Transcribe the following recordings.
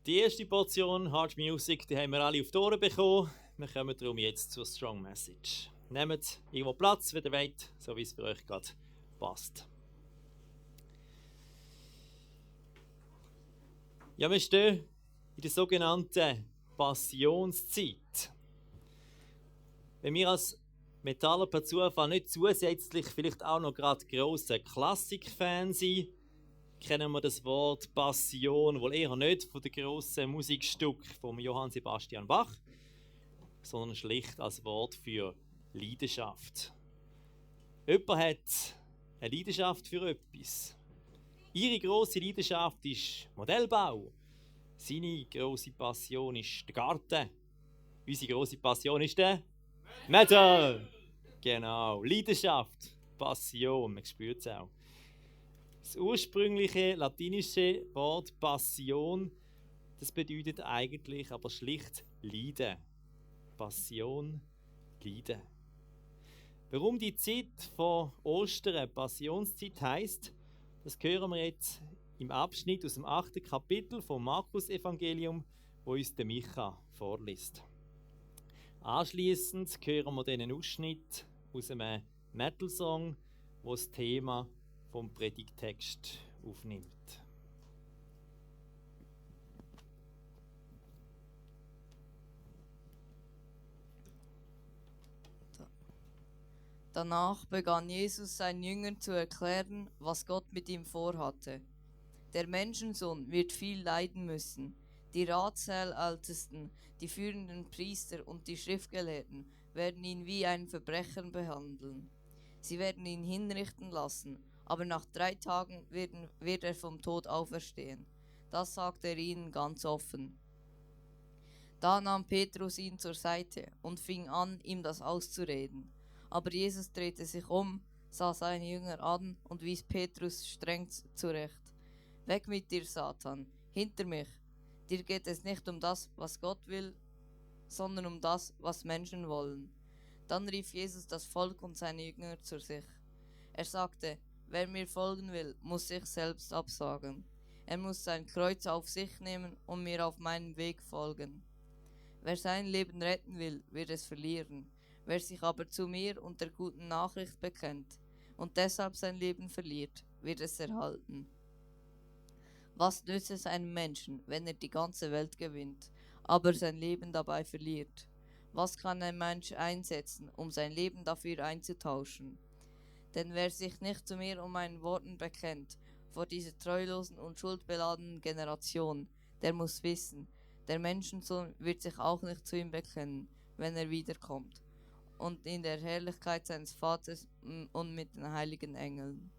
Die erste Portion Hard Music, die haben wir alle auf die Ohren bekommen. Wir kommen darum jetzt zur Strong Message. Nehmt irgendwo Platz, wenn ihr wollt, so wie es für euch gerade passt. Ja, wir stehen in der sogenannten Passionszeit. Wenn wir als Metaller per Zufall nicht zusätzlich vielleicht auch noch gerade grosse Klassikfans sind, kennen wir das Wort Passion wohl eher nicht von den grossen Musikstücken von Johann Sebastian Bach, sondern schlicht als Wort für Leidenschaft. Jemand hat eine Leidenschaft für etwas. Ihre grosse Leidenschaft ist Modellbau. Seine grosse Passion ist der Garten. Unsere grosse Passion ist der Metal. Genau, Leidenschaft, Passion, man spürt es auch. Das ursprüngliche latinische Wort Passion, das bedeutet eigentlich aber schlicht Leiden. Passion, Leiden. Warum die Zeit von Ostern Passionszeit heisst, das hören wir jetzt im Abschnitt aus dem 8. Kapitel vom Markus-Evangelium, wo uns der Micha vorliest. Anschliessend hören wir einen Ausschnitt aus einem Metal-Song, wo das Thema vom Predigtext aufnimmt. Danach begann Jesus seinen Jüngern zu erklären, was Gott mit ihm vorhatte. Der Menschensohn wird viel leiden müssen. Die Ratsältesten, die führenden Priester und die Schriftgelehrten werden ihn wie einen Verbrecher behandeln. Sie werden ihn hinrichten lassen, aber nach 3 Tagen wird er vom Tod auferstehen. Das sagte er ihnen ganz offen. Da nahm Petrus ihn zur Seite und fing an, ihm das auszureden. Aber Jesus drehte sich um, sah seine Jünger an und wies Petrus streng zurecht. Weg mit dir, Satan, hinter mich. Dir geht es nicht um das, was Gott will, sondern um das, was Menschen wollen. Dann rief Jesus das Volk und seine Jünger zu sich. Er sagte, wer mir folgen will, muss sich selbst absagen. Er muss sein Kreuz auf sich nehmen und mir auf meinem Weg folgen. Wer sein Leben retten will, wird es verlieren. Wer sich aber zu mir und der guten Nachricht bekennt und deshalb sein Leben verliert, wird es erhalten. Was nützt es einem Menschen, wenn er die ganze Welt gewinnt, aber sein Leben dabei verliert? Was kann ein Mensch einsetzen, um sein Leben dafür einzutauschen? Denn wer sich nicht zu mir und meinen Worten bekennt, vor dieser treulosen und schuldbeladenen Generation, der muss wissen, der Menschensohn wird sich auch nicht zu ihm bekennen, wenn er wiederkommt, und in der Herrlichkeit seines Vaters und mit den heiligen Engeln.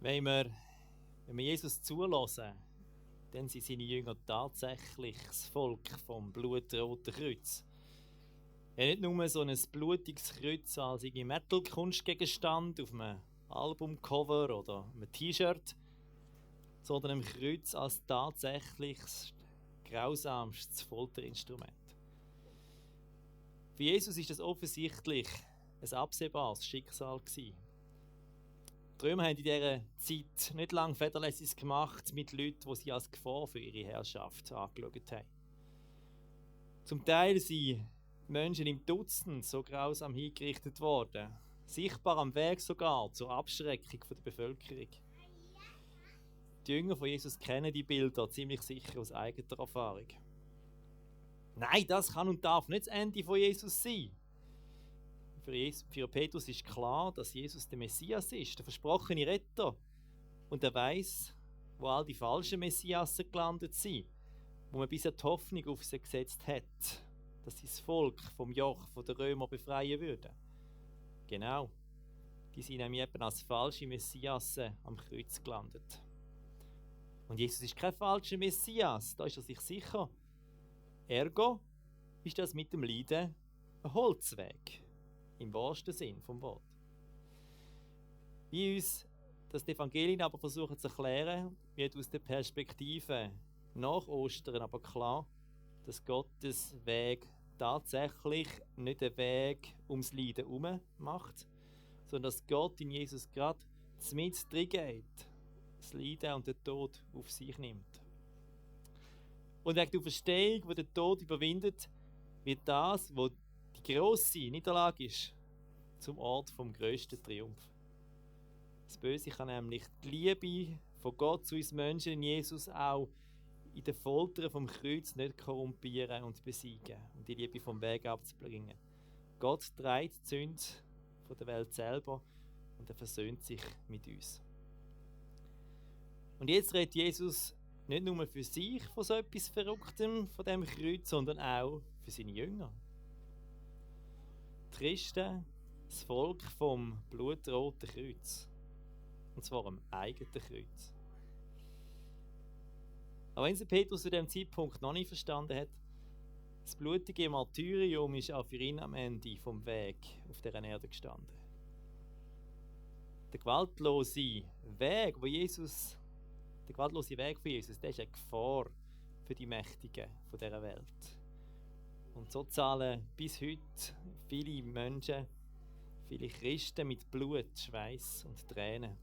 Wenn wir Jesus zulassen, dann sind seine Jünger tatsächlich das Volk vom blutroten Kreuz. Ja, nicht nur so ein blutiges Kreuz als Metal-Kunstgegenstand auf einem Albumcover oder einem T-Shirt, sondern ein Kreuz als tatsächliches, grausamstes Folterinstrument. Für Jesus ist das offensichtlich ein absehbares Schicksal gewesen. Die Römer haben in dieser Zeit nicht lange Federlässiges gemacht mit Leuten, die sie als Gefahr für ihre Herrschaft angeschaut haben. Zum Teil sind Menschen im Dutzend so grausam hingerichtet worden, sichtbar am Weg sogar zur Abschreckung der Bevölkerung. Die Jünger von Jesus kennen die Bilder ziemlich sicher aus eigener Erfahrung. Nein, das kann und darf nicht das Ende von Jesus sein. Für Petrus ist klar, dass Jesus der Messias ist, der versprochene Retter. Und er weiß, wo all die falschen Messiasen gelandet sind, wo man bisher die Hoffnung auf sie gesetzt hat, dass sie das Volk vom Joch der Römer befreien würden. Genau, die sind nämlich eben als falsche Messiasen am Kreuz gelandet. Und Jesus ist kein falscher Messias, da ist er sich sicher. Ergo ist das mit dem Leiden ein Holzweg. Im wahrsten Sinn vom Wort. Wie uns das Evangelium aber versuchen zu erklären, wird aus der Perspektive nach Ostern aber klar, dass Gottes Weg tatsächlich nicht einen Weg ums Leiden herum macht, sondern dass Gott in Jesus gerade mit drin geht, das Leiden und den Tod auf sich nimmt. Und wegen der Auferstehung, die den Tod überwindet, wird das, was die grosse Niederlage ist, zum Ort vom grössten Triumph. Das Böse kann nämlich die Liebe von Gott zu uns Menschen in Jesus auch in den Foltern vom Kreuz nicht korrumpieren und besiegen und die Liebe vom Weg abzubringen. Gott trägt die Sünde von der Welt selber und er versöhnt sich mit uns. Und jetzt redet Jesus nicht nur für sich von so etwas Verrücktem, von dem Kreuz, sondern auch für seine Jünger. Die Christen, das Volk vom blutroten Kreuz. Und zwar am eigenen Kreuz. Aber wenn Petrus zu diesem Zeitpunkt noch nicht verstanden hat, das blutige Martyrium ist auch für ihn am Ende vom Weg auf dieser Erde gestanden. Der gewaltlose Weg von Jesus, der ist eine Gefahr für die Mächtigen von dieser Welt. Und so zahlen bis heute viele Menschen, viele Christen mit Blut, Schweiß und Tränen.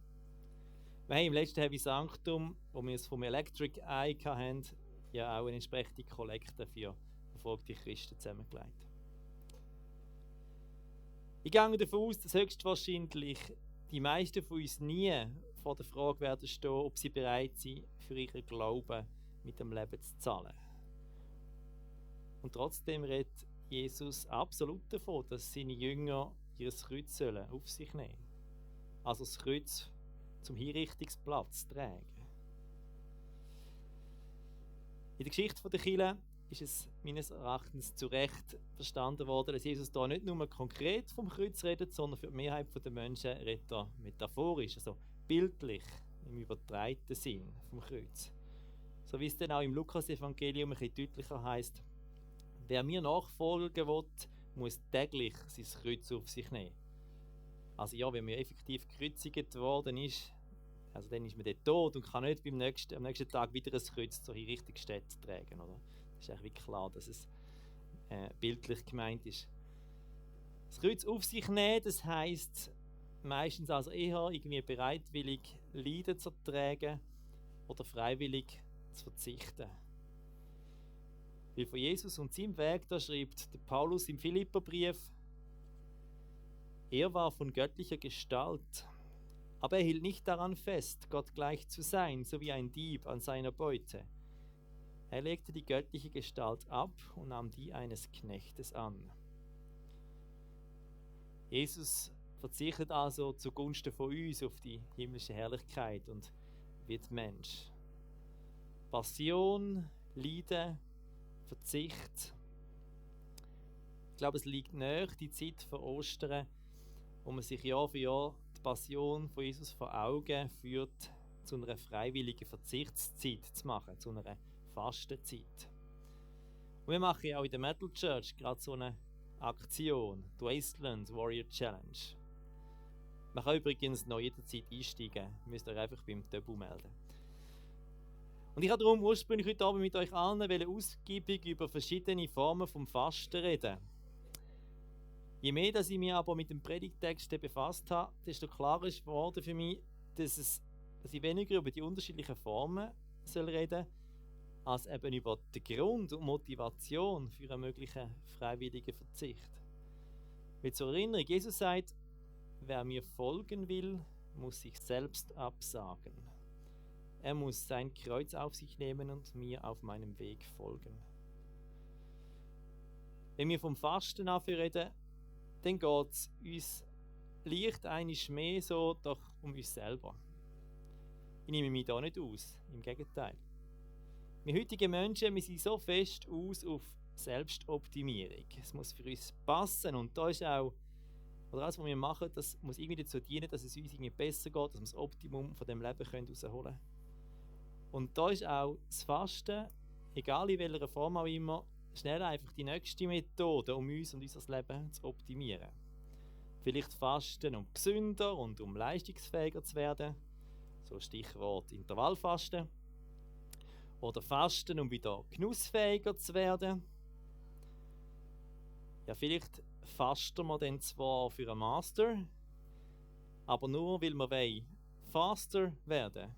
Wir haben im letzten Heavy Sanctum, wo wir es vom Electric Eye hatten, ja auch eine entsprechende Kollekte für verfolgte Christen zusammengelegt. Ich gehe davon aus, dass höchstwahrscheinlich die meisten von uns nie vor der Frage werden stehen, ob sie bereit sind, für ihren Glauben mit dem Leben zu zahlen. Und trotzdem redet Jesus absolut davon, dass seine Jünger ihr Kreuz sollen auf sich nehmen. Also das Kreuz zum Hinrichtungsplatz tragen. In der Geschichte der Kirche ist es meines Erachtens zu Recht verstanden worden, dass Jesus da nicht nur konkret vom Kreuz redet, sondern für die Mehrheit der Menschen redet er metaphorisch, also bildlich, im übertragenen Sinn vom Kreuz. So wie es dann auch im Lukas-Evangelium ein bisschen deutlicher heisst: Wer mir nachfolgen will, muss täglich sein Kreuz auf sich nehmen. Also ja, wenn man effektiv gekreuzigt worden ist, also dann ist man dort tot und kann nicht am nächsten Tag wieder ein Kreuz zur Hinrichtungsstätte tragen. Oder? Das ist eigentlich klar, dass es bildlich gemeint ist. Das Kreuz auf sich nehmen, das heisst meistens also eher irgendwie bereitwillig Leiden zu tragen oder freiwillig zu verzichten. Weil von Jesus und seinem Weg, da schreibt der Paulus im Philipperbrief: Er war von göttlicher Gestalt, aber er hielt nicht daran fest, Gott gleich zu sein, so wie ein Dieb an seiner Beute. Er legte die göttliche Gestalt ab und nahm die eines Knechtes an. Jesus verzichtet also zugunsten von uns auf die himmlische Herrlichkeit und wird Mensch. Passion, Leiden, Verzicht. Ich glaube, es liegt nahe, die Zeit vor Ostern, wo man sich Jahr für Jahr die Passion von Jesus vor Augen führt, zu einer freiwilligen Verzichtszeit zu machen, zu einer Fastenzeit. Und wir machen ja auch in der Metal Church gerade so eine Aktion, die Wasteland Warrior Challenge. Man kann übrigens noch jederzeit einsteigen, müsst ihr einfach beim Töbu melden. Und ich wollte darum ursprünglich heute Abend mit euch allen ausgiebig über verschiedene Formen vom Fasten reden. Je mehr, dass ich mich aber mit dem Predigtext befasst habe, desto klarer ist geworden für mich, dass ich weniger über die unterschiedlichen Formen reden soll, als eben über den Grund und Motivation für einen möglichen freiwilligen Verzicht. Weil zur Erinnerung, Jesus sagt, wer mir folgen will, muss sich selbst absagen. Er muss sein Kreuz auf sich nehmen und mir auf meinem Weg folgen. Wenn wir vom Fasten reden, dann geht es uns leicht einiges mehr so doch um uns selber. Ich nehme mich da nicht aus, im Gegenteil. Wir heutigen Menschen, wir sind so fest aus auf Selbstoptimierung. Es muss für uns passen und da ist auch, oder alles, was wir machen, das muss irgendwie dazu dienen, dass es uns irgendwie besser geht, dass wir das Optimum von dem Leben herausholen können. Und da ist auch das Fasten, egal in welcher Form auch immer, schnell einfach die nächste Methode, um uns und unser Leben zu optimieren. Vielleicht Fasten, um gesünder und um leistungsfähiger zu werden, so Stichwort Intervallfasten. Oder Fasten, um wieder genussfähiger zu werden. Ja, vielleicht fasten wir dann zwar für einen Master, aber nur, weil wir faster werden.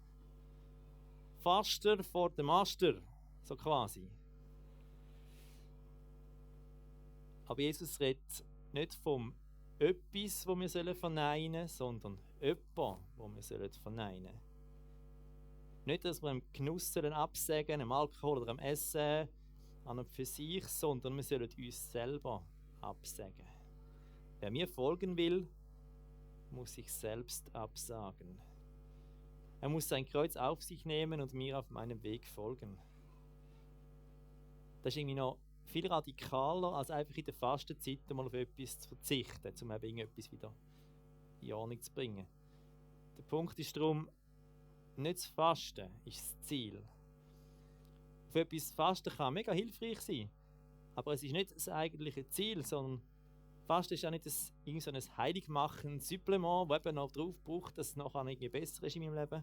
Faster for the Master, so quasi. Aber Jesus redet nicht vom etwas, das wir verneinen sollen, sondern jemand, das wir verneinen sollen. Nicht, dass wir im Genuss absägen, am Alkohol oder am Essen, an und für sich, sondern wir sollen uns selber absägen. Wer mir folgen will, muss sich selbst absagen. Er muss sein Kreuz auf sich nehmen und mir auf meinem Weg folgen. Das ist irgendwie noch viel radikaler, als einfach in der Fastenzeit mal auf etwas zu verzichten, um eben irgendetwas wieder in Ordnung zu bringen. Der Punkt ist darum, nicht zu fasten ist das Ziel. Auf etwas zu fasten kann mega hilfreich sein, aber es ist nicht das eigentliche Ziel, sondern Fasten ist ja nicht irgendein Heiligmachen, Supplement, das eben noch drauf braucht, dass es nachher irgendwie besser ist in meinem Leben,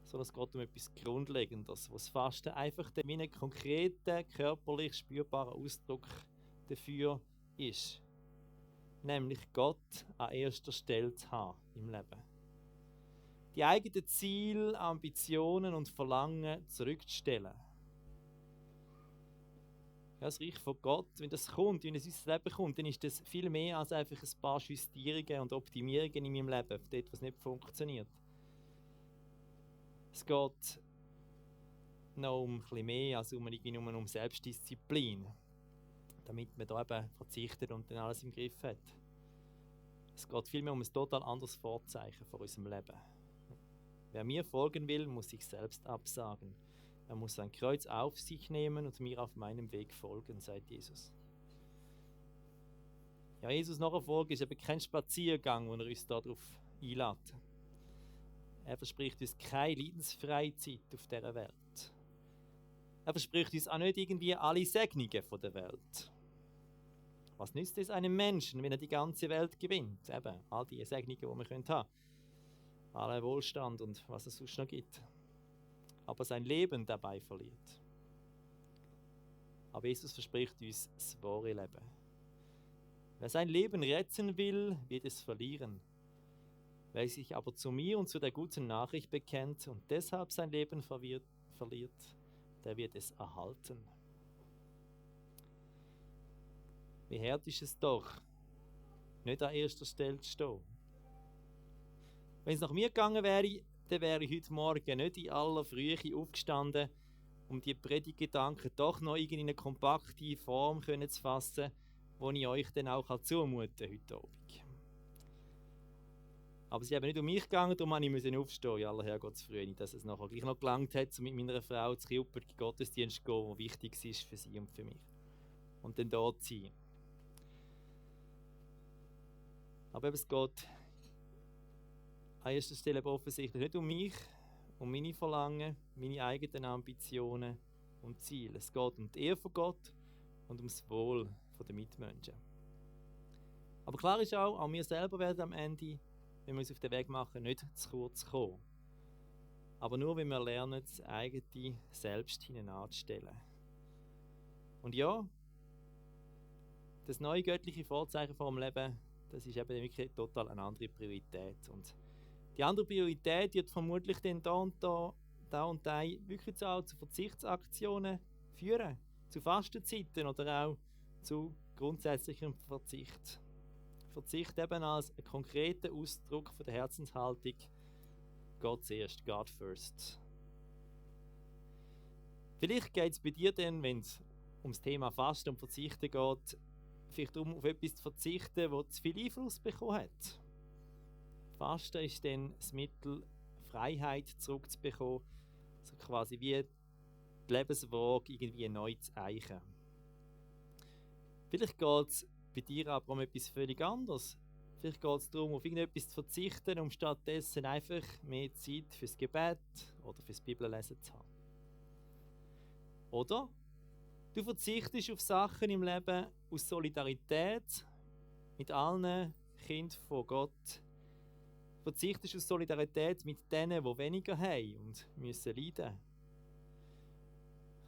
sondern es geht um etwas Grundlegendes, wo das Fasten einfach wie einen konkreten, körperlich spürbaren Ausdruck dafür ist. Nämlich Gott an erster Stelle zu haben im Leben. Die eigenen Ziele, Ambitionen und Verlangen zurückzustellen. Ja, das Reich von Gott, wenn das kommt, wenn es in unser Leben kommt, dann ist das viel mehr als einfach ein paar Justierungen und Optimierungen in meinem Leben, auf dort, was nicht funktioniert. Es geht noch um ein bisschen mehr als nur um Selbstdisziplin, damit man da eben verzichtet und dann alles im Griff hat. Es geht vielmehr um ein total anderes Vorzeichen von unserem Leben. Wer mir folgen will, muss sich selbst absagen. Er muss sein Kreuz auf sich nehmen und mir auf meinem Weg folgen, sagt Jesus. Ja, Jesus nachfolgen ist eben kein Spaziergang, wo er uns darauf einlädt. Er verspricht uns keine leidensfreie Zeit auf dieser Welt. Er verspricht uns auch nicht irgendwie alle Segnungen von der Welt. Was nützt es einem Menschen, wenn er die ganze Welt gewinnt? Eben, all die Segnungen, die wir haben können. Aller Wohlstand und was es sonst noch gibt. Aber sein Leben dabei verliert. Aber Jesus verspricht uns das wahre Leben. Wer sein Leben retten will, wird es verlieren. Wer sich aber zu mir und zu der guten Nachricht bekennt und deshalb sein Leben verliert, der wird es erhalten. Wie hart ist es doch, nicht an erster Stelle zu stehen. Wenn es nach mir gegangen wäre, dann wäre ich heute Morgen nicht in aller Frühe aufgestanden, um die Predigtgedanken doch noch in eine kompakte Form zu fassen, die ich euch dann auch zumuten heute Abend. Aber es ist eben nicht um mich gegangen, darum musste ich aufstehen, in aller Herrgottsfrühe, dass es nachher gleich noch gelangt hat, um mit meiner Frau zu Kilper in den Gottesdienst zu gehen, der wichtig ist für sie und für mich. Und dann da zu sein. Aber eben, es geht an erster Stelle aber offensichtlich nicht um mich, um meine Verlangen, meine eigenen Ambitionen und Ziele. Es geht um die Ehre von Gott und um das Wohl der Mitmenschen. Aber klar ist auch wir selber werden am Ende, wenn wir uns auf den Weg machen, nicht zu kurz kommen. Aber nur, wenn wir lernen, das eigene Selbst hinein anzustellen. Und ja, das neue göttliche Vorzeichen vor dem Leben, das ist eben wirklich total eine andere Priorität. Und die andere Priorität wird vermutlich dann da und da wirklich auch zu Verzichtsaktionen führen. Zu Fastenzeiten oder auch zu grundsätzlichem Verzicht. Verzicht eben als ein konkreter Ausdruck von der Herzenshaltung Gott zuerst, God first. Vielleicht geht es bei dir dann, wenn es ums Thema Fasten und Verzichten geht, vielleicht darum, auf etwas zu verzichten, das zu viel Einfluss bekommen hat. Fasten ist dann das Mittel, Freiheit zurückzubekommen, so quasi wie die Lebenswaage irgendwie neu zu eichen. Vielleicht geht es bei dir aber um etwas völlig anderes. Vielleicht geht es darum, auf irgendetwas zu verzichten, um stattdessen einfach mehr Zeit fürs Gebet oder fürs Bibellesen zu haben. Oder du verzichtest auf Sachen im Leben aus Solidarität mit allen Kindern von Gott. Verzichtest aus Solidarität mit denen, die weniger haben und müssen leiden.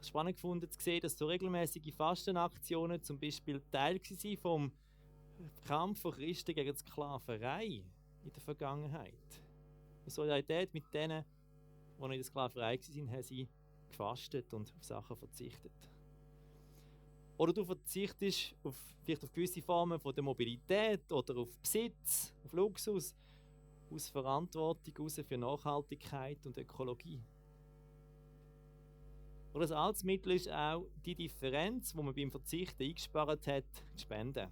Ich habe es spannend gefunden zu sehen, dass so regelmäßige Fastenaktionen zum Beispiel Teil waren vom Kampf von Christen gegen die Sklaverei in der Vergangenheit. In Solidarität mit denen, die noch in der Sklaverei waren, haben sie gefastet und auf Sachen verzichtet. Oder du verzichtest vielleicht auf gewisse Formen von der Mobilität oder auf Besitz, auf Luxus, aus Verantwortung heraus für Nachhaltigkeit und Ökologie. Oder ein altes Mittel ist auch die Differenz, die man beim Verzichten eingespart hat, zu spenden.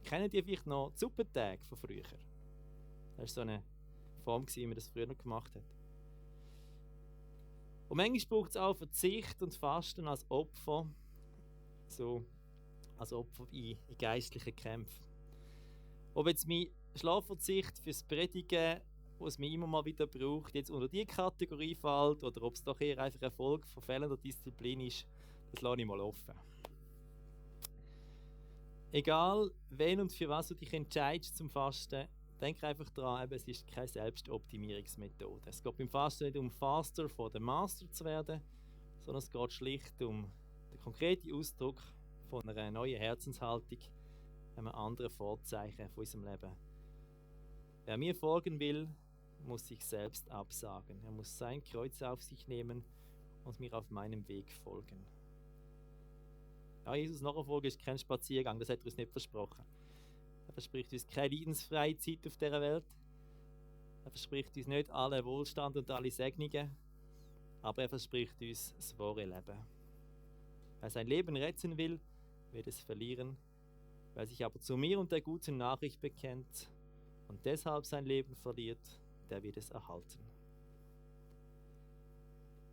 Kennt ihr vielleicht noch die Suppentage von früher? Das war so eine Form, wie man das früher noch gemacht hat. Und manchmal braucht es auch Verzicht und Fasten als Opfer, so als Opfer in geistlichen Kämpfen. Ob jetzt mein Schlafverzicht fürs Predigen, was man immer mal wieder braucht, jetzt unter diese Kategorie fällt, oder ob es doch eher einfach eine Folge von fehlender Disziplin ist, das lasse ich mal offen. Egal, wen und für was du dich entscheidest zum Fasten, denk einfach daran, es ist keine Selbstoptimierungsmethode. Es geht beim Fasten nicht um Faster vor dem Master zu werden, sondern es geht schlicht um den konkreten Ausdruck von einer neuen Herzenshaltung, einem anderen Vorzeichen von unserem Leben. Wer mir folgen will, muss sich selbst absagen. Er muss sein Kreuz auf sich nehmen und mir auf meinem Weg folgen. Ja, Jesus nachfolgen ist kein Spaziergang, das hat er uns nicht versprochen. Er verspricht uns keine leidensfreie Zeit auf dieser Welt. Er verspricht uns nicht alle Wohlstand und alle Segnungen, aber er verspricht uns das wahre Leben. Wer sein Leben retten will, wird es verlieren. Wer sich aber zu mir und der guten Nachricht bekennt und deshalb sein Leben verliert, der wird es erhalten.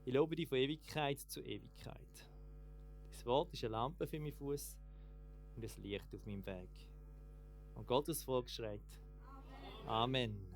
Ich lobe dich von Ewigkeit zu Ewigkeit. Das Wort ist eine Lampe für meinen Fuß und ein Licht auf meinem Weg. Und Gottes Volk schreit: Amen. Amen.